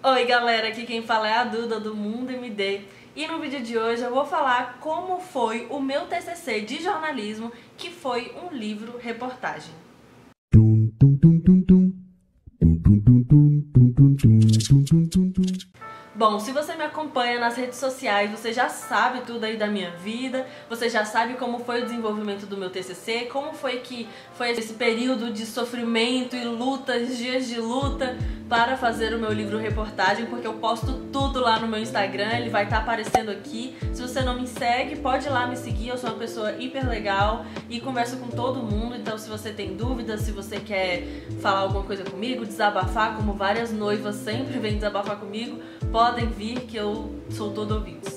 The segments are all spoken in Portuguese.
Oi galera, aqui quem fala é a Duda do Mundo MD e no vídeo de hoje eu vou falar como foi o meu TCC de jornalismo, que foi um livro-reportagem. Bom, se você me acompanha nas redes sociais, você já sabe tudo aí da minha vida, você já sabe como foi o desenvolvimento do meu TCC, como foi que foi esse período de sofrimento e lutas, dias de luta para fazer o meu livro-reportagem, porque eu posto tudo lá no meu Instagram, ele vai estar aparecendo aqui. Se você não me segue, pode ir lá me seguir, eu sou uma pessoa hiper legal e converso com todo mundo, então se você tem dúvidas, se você quer falar alguma coisa comigo, desabafar, como várias noivas sempre vêm desabafar comigo, podem vir que eu sou todo ouvidos.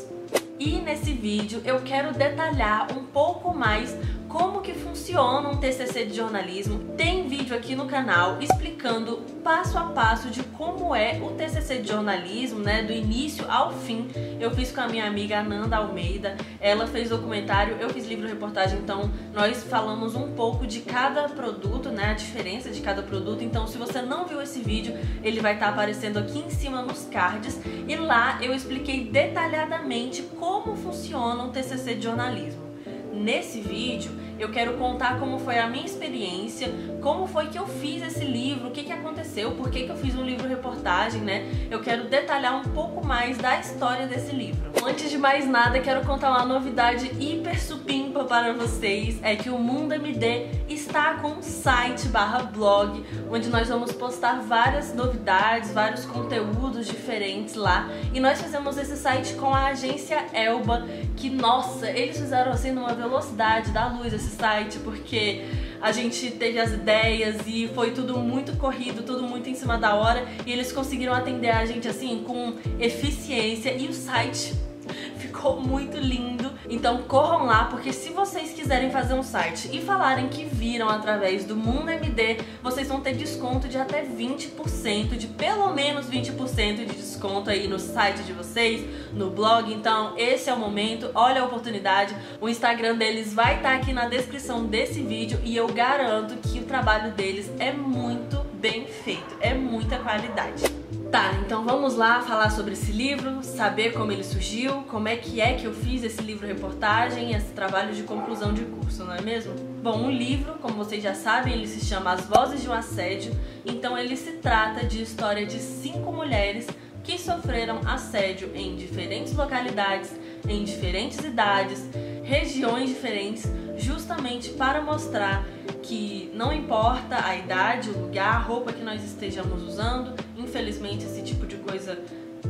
E nesse vídeo eu quero detalhar um pouco mais como que funciona um TCC de jornalismo. Tem vídeo aqui no canal explicando passo a passo de como é o TCC de jornalismo, né, do início ao fim. Eu fiz com a minha amiga Ananda Almeida, ela fez documentário, eu fiz livro-reportagem, então nós falamos um pouco de cada produto, né, a diferença de cada produto. Então se você não viu esse vídeo, ele vai estar aparecendo aqui em cima nos cards, e lá eu expliquei detalhadamente como funciona um TCC de jornalismo. Nesse vídeo eu quero contar como foi a minha experiência, como foi que eu fiz esse livro, o que aconteceu, por que eu fiz um livro-reportagem, né? Eu quero detalhar um pouco mais da história desse livro. Antes de mais nada, quero contar uma novidade hiper supimpa para vocês, é que o Mundo MD está com um site/blog, onde nós vamos postar várias novidades, vários conteúdos diferentes lá. E nós fizemos esse site com a agência Elba, que, nossa, eles fizeram assim numa velocidade da luz esse site, porque a gente teve as ideias e foi tudo muito corrido, tudo muito em cima da hora, e eles conseguiram atender a gente assim com eficiência, e o site ficou muito lindo. Então corram lá, porque se vocês quiserem fazer um site e falarem que viram através do Mundo MD, vocês vão ter desconto de até 20%, de pelo menos 20% de desconto aí no site de vocês, no blog. Então esse é o momento, olha a oportunidade. O Instagram deles vai estar aqui na descrição desse vídeo e eu garanto que o trabalho deles é muito bem feito, é muita qualidade. Tá, então vamos lá falar sobre esse livro, saber como ele surgiu, como é que eu fiz esse livro-reportagem, esse trabalho de conclusão de curso, não é mesmo? Bom, o livro, como vocês já sabem, ele se chama As Vozes de um Assédio, então ele se trata de história de 5 mulheres que sofreram assédio em diferentes localidades, em diferentes idades, regiões diferentes, justamente para mostrar que não importa a idade, o lugar, a roupa que nós estejamos usando, infelizmente esse tipo de coisa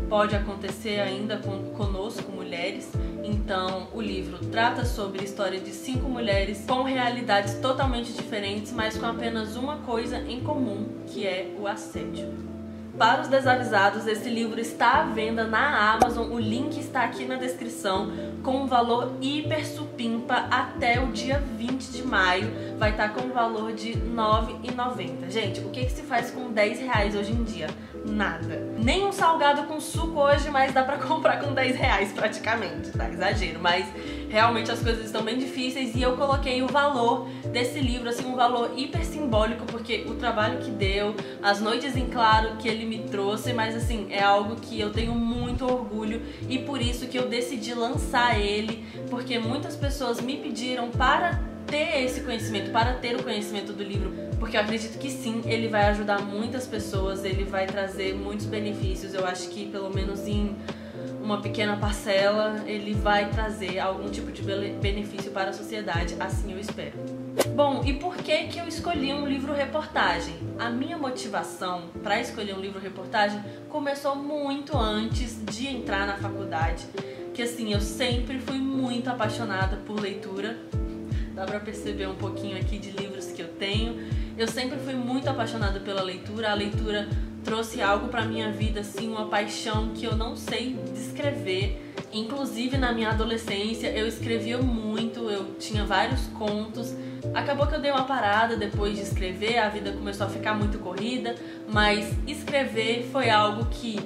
pode acontecer ainda conosco, mulheres. Então o livro trata sobre a história de 5 mulheres com realidades totalmente diferentes, mas com apenas uma coisa em comum, que é o assédio. Para os desavisados, esse livro está à venda na Amazon, o link está aqui na descrição, com um valor hiper supimpa até o dia 20 de maio, vai estar com um valor de R$ 9,90. Gente, o que se faz com R$10 hoje em dia? Nada. Nem um salgado com suco hoje, mas dá pra comprar com R$10 praticamente, tá? Exagero, mas realmente as coisas estão bem difíceis e eu coloquei o valor desse livro, assim, um valor hiper simbólico, porque o trabalho que deu, as noites em claro que ele me trouxe, mas assim, é algo que eu tenho muito orgulho e por isso que eu decidi lançar ele, porque muitas pessoas me pediram para ter esse conhecimento, para ter o conhecimento do livro, porque eu acredito que sim, ele vai ajudar muitas pessoas, ele vai trazer muitos benefícios. Eu acho que pelo menos em uma pequena parcela ele vai trazer algum tipo de benefício para a sociedade, assim eu espero. Bom, e por que eu escolhi um livro-reportagem? A minha motivação para escolher um livro-reportagem começou muito antes de entrar na faculdade, que assim, eu sempre fui muito apaixonada por leitura. Dá pra perceber um pouquinho aqui de livros que eu tenho. Eu sempre fui muito apaixonada pela leitura. A leitura trouxe algo pra minha vida, assim, uma paixão que eu não sei descrever. Inclusive na minha adolescência eu escrevia muito, eu tinha vários contos. Acabou que eu dei uma parada depois de escrever, a vida começou a ficar muito corrida, mas escrever foi algo que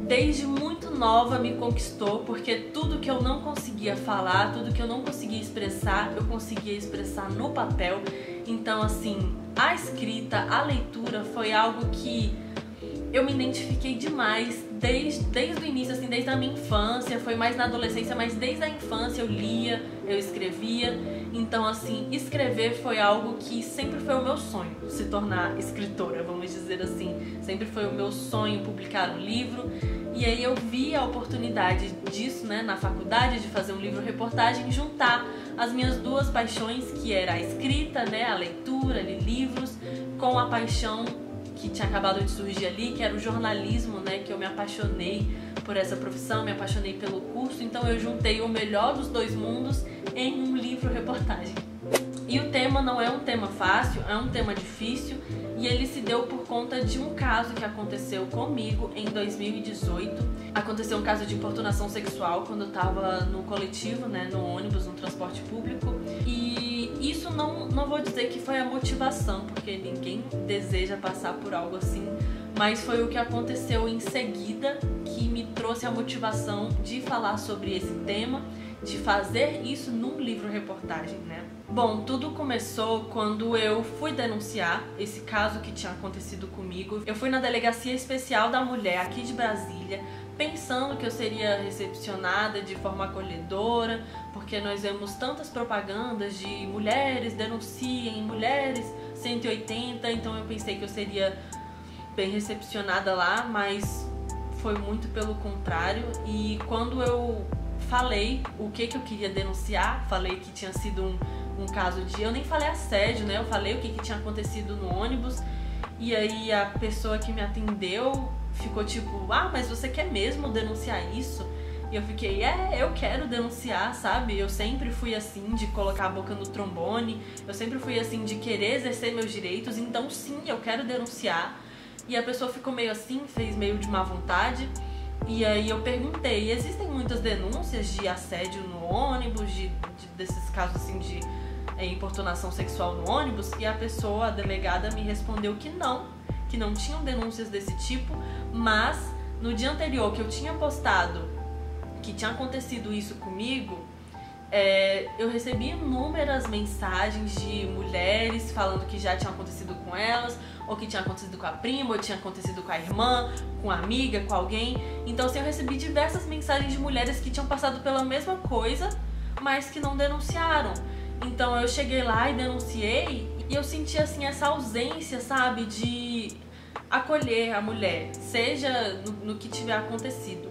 desde muito nova me conquistou, porque tudo que eu não conseguia falar, tudo que eu não conseguia expressar, eu conseguia expressar no papel. Então assim, a escrita, a leitura foi algo que eu me identifiquei demais desde o início, assim, desde a minha infância. Foi mais na adolescência, mas desde a infância eu lia, eu escrevia. Então, assim, escrever foi algo que sempre foi o meu sonho, se tornar escritora, vamos dizer assim. Sempre foi o meu sonho publicar um livro. E aí eu vi a oportunidade disso, né, na faculdade, de fazer um livro-reportagem, juntar as minhas duas paixões, que era a escrita, né, a leitura, ler livros, com a paixão que tinha acabado de surgir ali, que era o jornalismo, né, que eu me apaixonei por essa profissão, me apaixonei pelo curso. Então eu juntei o melhor dos dois mundos em um livro-reportagem. E o tema não é um tema fácil, é um tema difícil, e ele se deu por conta de um caso que aconteceu comigo em 2018. Aconteceu um caso de importunação sexual quando eu tava no coletivo, né, no ônibus, no transporte público. E isso não vou dizer que foi a motivação, porque ninguém deseja passar por algo assim, mas foi o que aconteceu em seguida que me trouxe a motivação de falar sobre esse tema, de fazer isso num livro-reportagem, né? Bom, tudo começou quando eu fui denunciar esse caso que tinha acontecido comigo. Eu fui na Delegacia Especial da Mulher aqui de Brasília, pensando que eu seria recepcionada de forma acolhedora, porque nós vemos tantas propagandas de mulheres denunciem, mulheres 180, então eu pensei que eu seria bem recepcionada lá, mas foi muito pelo contrário. E quando eu falei o que eu queria denunciar, falei que tinha sido um caso de... Eu nem falei assédio, né? Eu falei o que tinha acontecido no ônibus, e aí a pessoa que me atendeu ficou tipo, mas você quer mesmo denunciar isso? E eu fiquei, eu quero denunciar, sabe? Eu sempre fui assim, de colocar a boca no trombone, eu sempre fui assim, de querer exercer meus direitos, então sim, eu quero denunciar. E a pessoa ficou meio assim, fez meio de má vontade. E aí eu perguntei, existem muitas denúncias de assédio no ônibus, desses casos assim de importunação sexual no ônibus? E a pessoa, a delegada, me respondeu que não tinham denúncias desse tipo, mas no dia anterior que eu tinha postado que tinha acontecido isso comigo, eu recebi inúmeras mensagens de mulheres falando que já tinha acontecido com elas, ou que tinha acontecido com a prima, ou tinha acontecido com a irmã, com a amiga, com alguém. Então assim, eu recebi diversas mensagens de mulheres que tinham passado pela mesma coisa, mas que não denunciaram. Então eu cheguei lá e denunciei, e eu senti assim essa ausência, sabe, de acolher a mulher, seja no que tiver acontecido.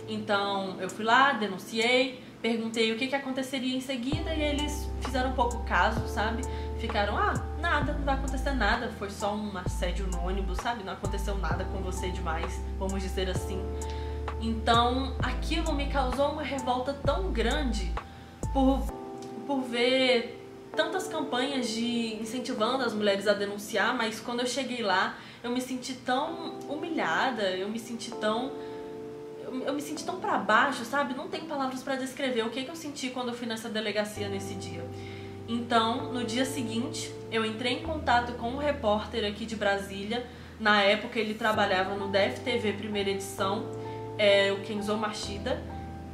Então eu fui lá, denunciei, perguntei o que aconteceria em seguida, e eles fizeram um pouco caso, sabe? Ficaram, nada, não vai acontecer nada, foi só um assédio no ônibus, sabe? Não aconteceu nada com você demais, vamos dizer assim. Então aquilo me causou uma revolta tão grande por ver tantas campanhas de incentivando as mulheres a denunciar, mas quando eu cheguei lá, eu me senti tão humilhada, eu me senti tão pra baixo, sabe? Não tem palavras pra descrever o que eu senti quando eu fui nessa delegacia nesse dia. Então, no dia seguinte, eu entrei em contato com um repórter aqui de Brasília. Na época, ele trabalhava no DFTV Primeira Edição, o Kenzo Machida.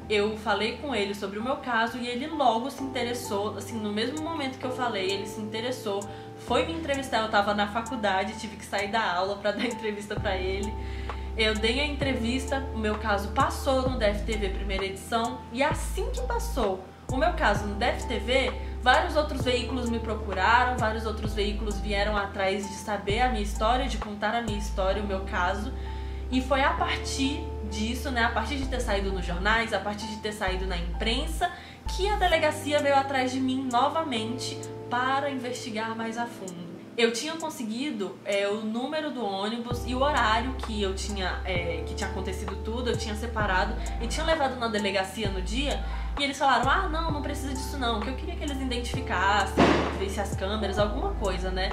Eu falei com ele sobre o meu caso e ele logo se interessou, assim, no mesmo momento que eu falei, ele se interessou, foi me entrevistar. Eu tava na faculdade, tive que sair da aula pra dar entrevista pra ele. Eu dei a entrevista, o meu caso passou no DFTV Primeira Edição, e assim que passou o meu caso no DFTV, vários outros veículos me procuraram, vários outros veículos vieram atrás de saber a minha história, de contar a minha história, o meu caso. E foi a partir disso, né, a partir de ter saído nos jornais, a partir de ter saído na imprensa, que a delegacia veio atrás de mim novamente para investigar mais a fundo. Eu tinha conseguido o número do ônibus e o horário que eu tinha, que tinha acontecido tudo, eu tinha separado e tinha levado na delegacia no dia. E eles falaram, não precisa disso não, que eu queria que eles identificassem, vissem as câmeras, alguma coisa, né?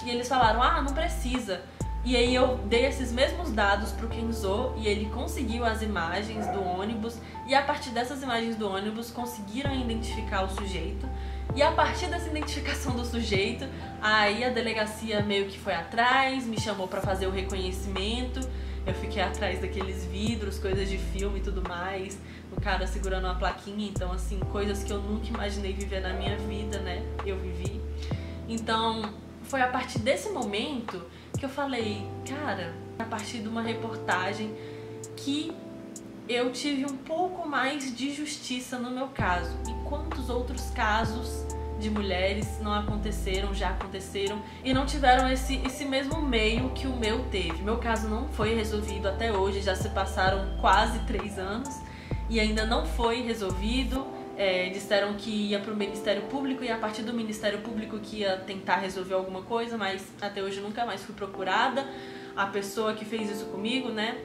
E eles falaram, não precisa. E aí eu dei esses mesmos dados pro Kenzo e ele conseguiu as imagens do ônibus, e a partir dessas imagens do ônibus conseguiram identificar o sujeito. E a partir dessa identificação do sujeito, aí a delegacia meio que foi atrás, me chamou pra fazer o reconhecimento. Eu fiquei atrás daqueles vidros, coisas de filme e tudo mais, o cara segurando uma plaquinha. Então assim, coisas que eu nunca imaginei viver na minha vida, né? Eu vivi. Então foi a partir desse momento que eu falei, cara, a partir de uma reportagem que eu tive um pouco mais de justiça no meu caso. E quantos outros casos de mulheres não aconteceram, já aconteceram e não tiveram esse mesmo meio que o meu teve. Meu caso não foi resolvido até hoje, já se passaram quase 3 anos e ainda não foi resolvido. Disseram que ia para o Ministério Público e a partir do Ministério Público que ia tentar resolver alguma coisa, mas até hoje nunca mais fui procurada. A pessoa que fez isso comigo, né,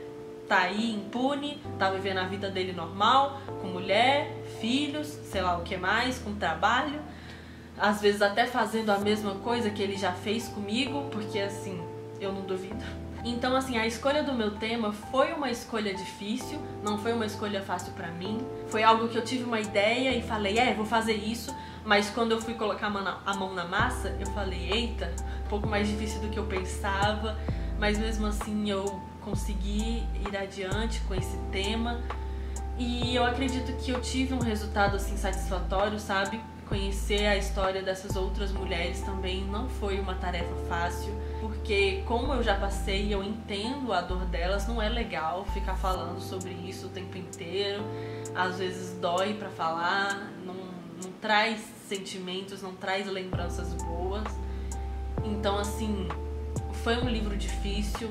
tá aí impune, tá vivendo a vida dele normal, com mulher, filhos, sei lá o que mais, com trabalho, às vezes até fazendo a mesma coisa que ele já fez comigo, porque assim, eu não duvido. Então assim, a escolha do meu tema foi uma escolha difícil, não foi uma escolha fácil pra mim, foi algo que eu tive uma ideia e falei, vou fazer isso, mas quando eu fui colocar a mão na massa, eu falei, eita, um pouco mais difícil do que eu pensava, mas mesmo assim eu consegui ir adiante com esse tema e eu acredito que eu tive um resultado assim satisfatório, sabe? Conhecer a história dessas outras mulheres também não foi uma tarefa fácil, porque como eu já passei, eu entendo a dor delas, não é legal ficar falando sobre isso o tempo inteiro, às vezes dói pra falar, não traz sentimentos, não traz lembranças boas. Então assim, foi um livro difícil,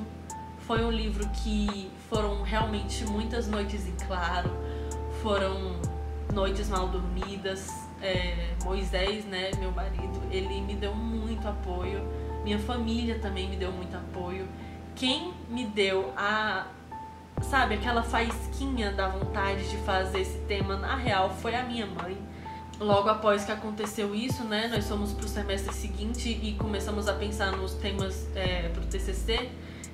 foi um livro que foram realmente muitas noites em claro, foram noites mal dormidas. Moisés, né, meu marido, ele me deu muito apoio, minha família também me deu muito apoio. Quem me deu sabe, aquela faísquinha da vontade de fazer esse tema, na real, foi a minha mãe. Logo após que aconteceu isso, né, nós fomos pro semestre seguinte e começamos a pensar nos temas pro TCC.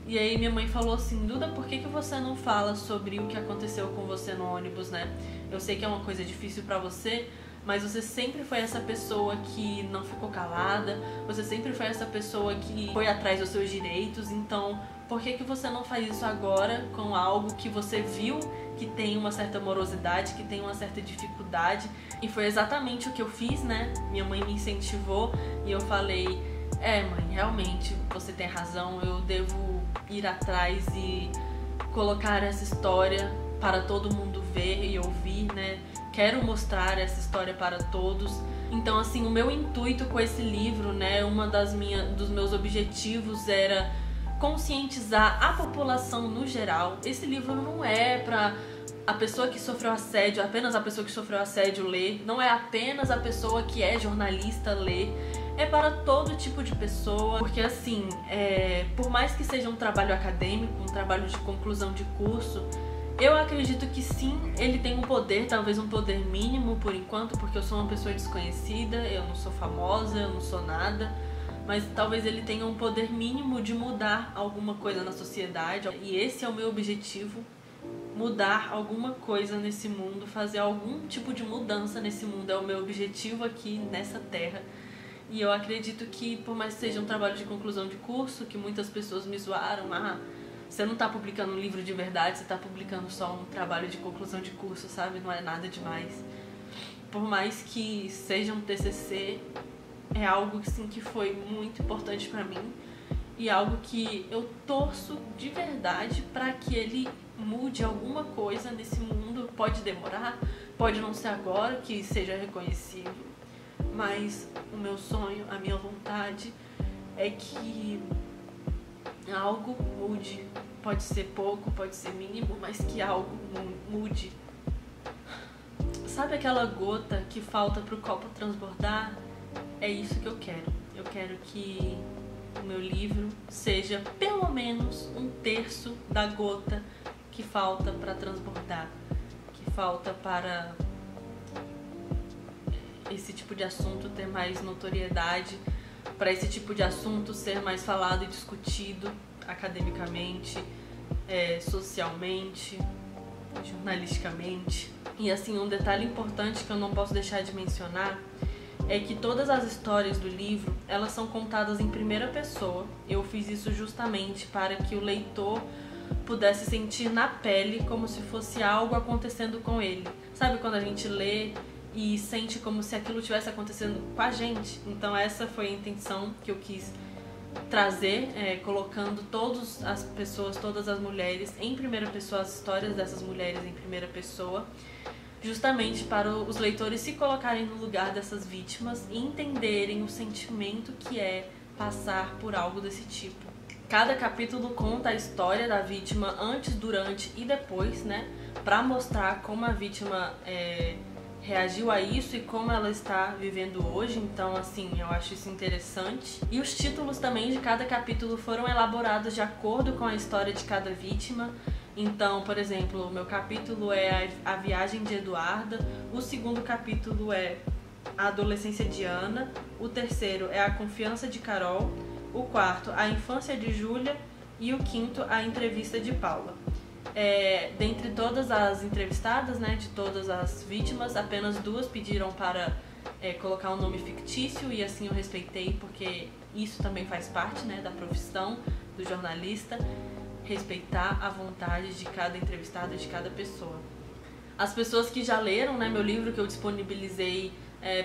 E aí minha mãe falou assim, Duda, por que você não fala sobre o que aconteceu com você no ônibus, né? Eu sei que é uma coisa difícil pra você, mas você sempre foi essa pessoa que não ficou calada, você sempre foi essa pessoa que foi atrás dos seus direitos, então por que você não faz isso agora com algo que você viu que tem uma certa morosidade, que tem uma certa dificuldade? E foi exatamente o que eu fiz, né? Minha mãe me incentivou e eu falei, mãe, realmente você tem razão, eu devo ir atrás e colocar essa história para todo mundo ver e ouvir, né? Quero mostrar essa história para todos. Então, assim, o meu intuito com esse livro, né, dos meus objetivos era conscientizar a população no geral. Esse livro não é para a pessoa que sofreu assédio, apenas a pessoa que sofreu assédio ler, não é apenas a pessoa que é jornalista ler, é para todo tipo de pessoa, porque assim, por mais que seja um trabalho acadêmico, um trabalho de conclusão de curso, eu acredito que sim, ele tem um poder, talvez um poder mínimo por enquanto, porque eu sou uma pessoa desconhecida, eu não sou famosa, eu não sou nada, mas talvez ele tenha um poder mínimo de mudar alguma coisa na sociedade, e esse é o meu objetivo, mudar alguma coisa nesse mundo, fazer algum tipo de mudança nesse mundo, é o meu objetivo aqui nessa terra. E eu acredito que, por mais que seja um trabalho de conclusão de curso, que muitas pessoas me zoaram, você não tá publicando um livro de verdade, você tá publicando só um trabalho de conclusão de curso, sabe? Não é nada demais. Por mais que seja um TCC, é algo sim, que foi muito importante pra mim e algo que eu torço de verdade pra que ele mude alguma coisa nesse mundo. Pode demorar, pode não ser agora que seja reconhecido, mas o meu sonho, a minha vontade é que algo mude. Pode ser pouco, pode ser mínimo, mas que algo mude. Sabe aquela gota que falta pro copo transbordar? É isso que eu quero. Eu quero que o meu livro seja pelo menos 1/3 da gota que falta para transbordar, que falta para esse tipo de assunto ter mais notoriedade, para esse tipo de assunto ser mais falado e discutido academicamente, socialmente, jornalisticamente. E assim, um detalhe importante que eu não posso deixar de mencionar é que todas as histórias do livro, elas são contadas em primeira pessoa. Eu fiz isso justamente para que o leitor pudesse sentir na pele como se fosse algo acontecendo com ele. Sabe quando a gente lê e sente como se aquilo estivesse acontecendo com a gente? Então essa foi a intenção que eu quis trazer, colocando todas as pessoas, todas as mulheres em primeira pessoa, as histórias dessas mulheres em primeira pessoa, justamente para os leitores se colocarem no lugar dessas vítimas e entenderem o sentimento que é passar por algo desse tipo. Cada capítulo conta a história da vítima antes, durante e depois, né, para mostrar como a vítima reagiu a isso e como ela está vivendo hoje. Então, assim, eu acho isso interessante. E os títulos também de cada capítulo foram elaborados de acordo com a história de cada vítima. Então, por exemplo, o meu capítulo é a viagem de Eduarda, o segundo capítulo é a adolescência de Ana, o terceiro é a confiança de Carol, o quarto a infância de Júlia e o quinto a entrevista de Paula. Dentre todas as entrevistadas, né, de todas as vítimas, apenas 2 pediram para colocar um nome fictício, e assim eu respeitei, porque isso também faz parte, né, da profissão do jornalista, respeitar a vontade de cada entrevistada, de cada pessoa. As pessoas que já leram, né, meu livro, que eu disponibilizei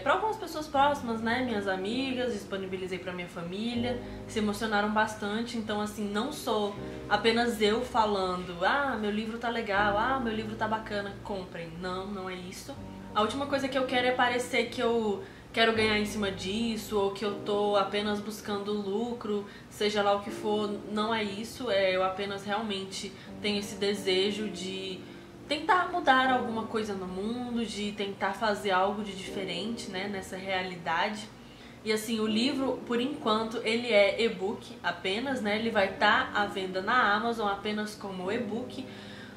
para algumas pessoas próximas, né, minhas amigas, disponibilizei para minha família, se emocionaram bastante. Então, assim, não sou apenas eu falando, meu livro tá legal, meu livro tá bacana, comprem. Não, não é isso. A última coisa que eu quero é parecer que eu quero ganhar em cima disso, ou que eu tô apenas buscando lucro, seja lá o que for. Não é isso, eu apenas realmente tenho esse desejo de tentar mudar alguma coisa no mundo, de tentar fazer algo de diferente, né, nessa realidade. E assim, o livro, por enquanto, ele é e-book apenas, né, ele vai estar à venda na Amazon apenas como e-book,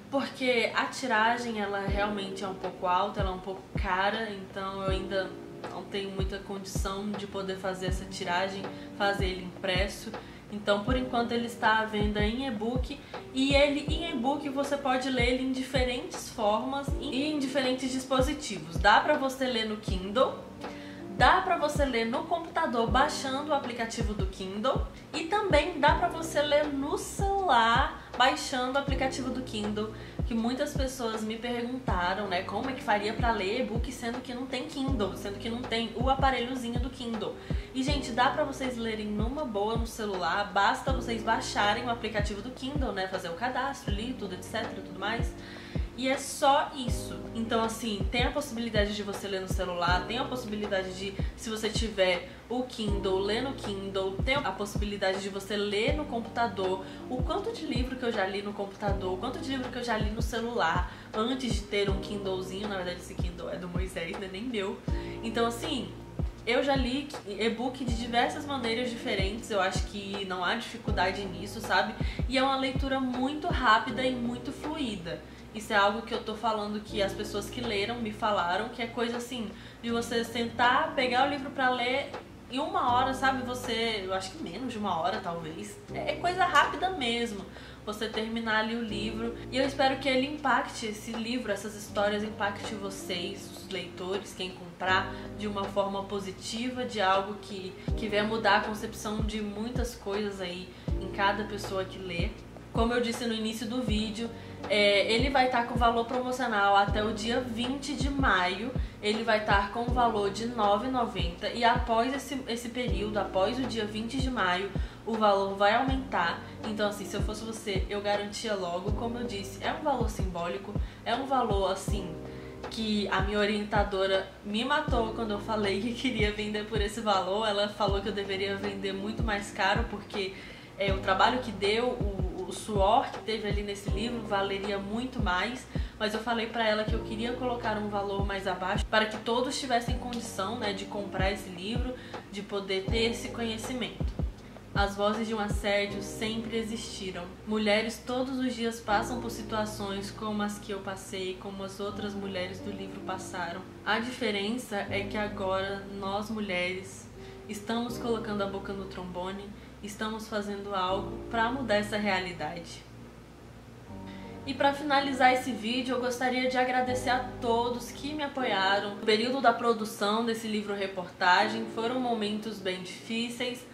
porque a tiragem, ela realmente é um pouco alta, ela é um pouco cara, então eu ainda não tenho muita condição de poder fazer essa tiragem, fazer ele impresso. Então, por enquanto, ele está à venda em e-book, e ele em e-book você pode ler ele em diferentes formas e em diferentes dispositivos. Dá para você ler no Kindle, dá para você ler no computador baixando o aplicativo do Kindle, e também dá para você ler no celular baixando o aplicativo do Kindle, que muitas pessoas me perguntaram, né, como é que faria para ler e-book sendo que não tem Kindle, sendo que não tem o aparelhozinho do Kindle. E, gente, dá pra vocês lerem numa boa no celular, basta vocês baixarem o aplicativo do Kindle, né, fazer o cadastro ali, tudo, etc, tudo mais. E é só isso. Então, assim, tem a possibilidade de você ler no celular, tem a possibilidade de, se você tiver o Kindle, ler no Kindle, tem a possibilidade de você ler no computador. O quanto de livro que eu já li no computador, o quanto de livro que eu já li no celular, antes de ter um Kindlezinho. Na verdade, esse Kindle é do Moisés, não é nem meu. Então, assim, eu já li e-book de diversas maneiras diferentes, eu acho que não há dificuldade nisso, sabe? E é uma leitura muito rápida e muito fluida. Isso é algo que eu tô falando que as pessoas que leram me falaram, que é coisa assim, de você sentar, pegar o livro pra ler em 1 hora, sabe? Eu acho que menos de 1 hora, talvez. É coisa rápida mesmo, você terminar ali o livro. E eu espero que ele impacte, esse livro, essas histórias, impacte vocês, os leitores, quem comprar, de uma forma positiva, de algo que vai mudar a concepção de muitas coisas aí em cada pessoa que lê. Como eu disse no início do vídeo, ele vai estar com valor promocional até o dia 20 de maio. Ele vai estar com o valor de R$ 9,90, e após esse período, após o dia 20 de maio, o valor vai aumentar. Então, assim, se eu fosse você, eu garantia logo. Como eu disse, é um valor simbólico, é um valor, assim, que a minha orientadora me matou quando eu falei que queria vender por esse valor. Ela falou que eu deveria vender muito mais caro, porque o trabalho que deu, o suor que teve ali nesse livro valeria muito mais, mas eu falei pra ela que eu queria colocar um valor mais abaixo para que todos tivessem condição, né, de comprar esse livro, de poder ter esse conhecimento. As vozes de um assédio sempre existiram. Mulheres todos os dias passam por situações como as que eu passei, como as outras mulheres do livro passaram. A diferença é que agora nós mulheres estamos colocando a boca no trombone, estamos fazendo algo para mudar essa realidade. E para finalizar esse vídeo, eu gostaria de agradecer a todos que me apoiaram. No período da produção desse livro-reportagem foram momentos bem difíceis,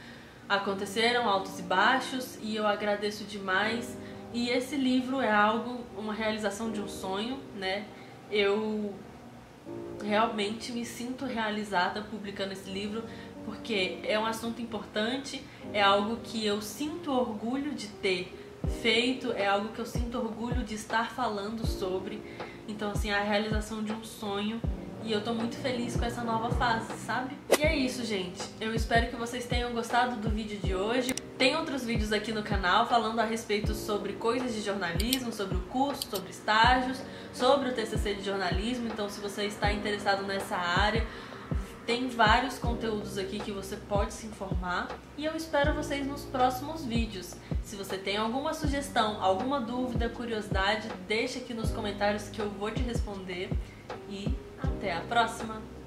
aconteceram altos e baixos, e eu agradeço demais. E esse livro é uma realização de um sonho, né? Eu realmente me sinto realizada publicando esse livro, porque é um assunto importante, é algo que eu sinto orgulho de ter feito, é algo que eu sinto orgulho de estar falando sobre. Então, assim, a realização de um sonho, e eu tô muito feliz com essa nova fase, sabe? E é isso, gente. Eu espero que vocês tenham gostado do vídeo de hoje. Tem outros vídeos aqui no canal falando a respeito sobre coisas de jornalismo, sobre o curso, sobre estágios, sobre o TCC de jornalismo. Então, se você está interessado nessa área, tem vários conteúdos aqui que você pode se informar. E eu espero vocês nos próximos vídeos. Se você tem alguma sugestão, alguma dúvida, curiosidade, deixa aqui nos comentários que eu vou te responder. E até a próxima!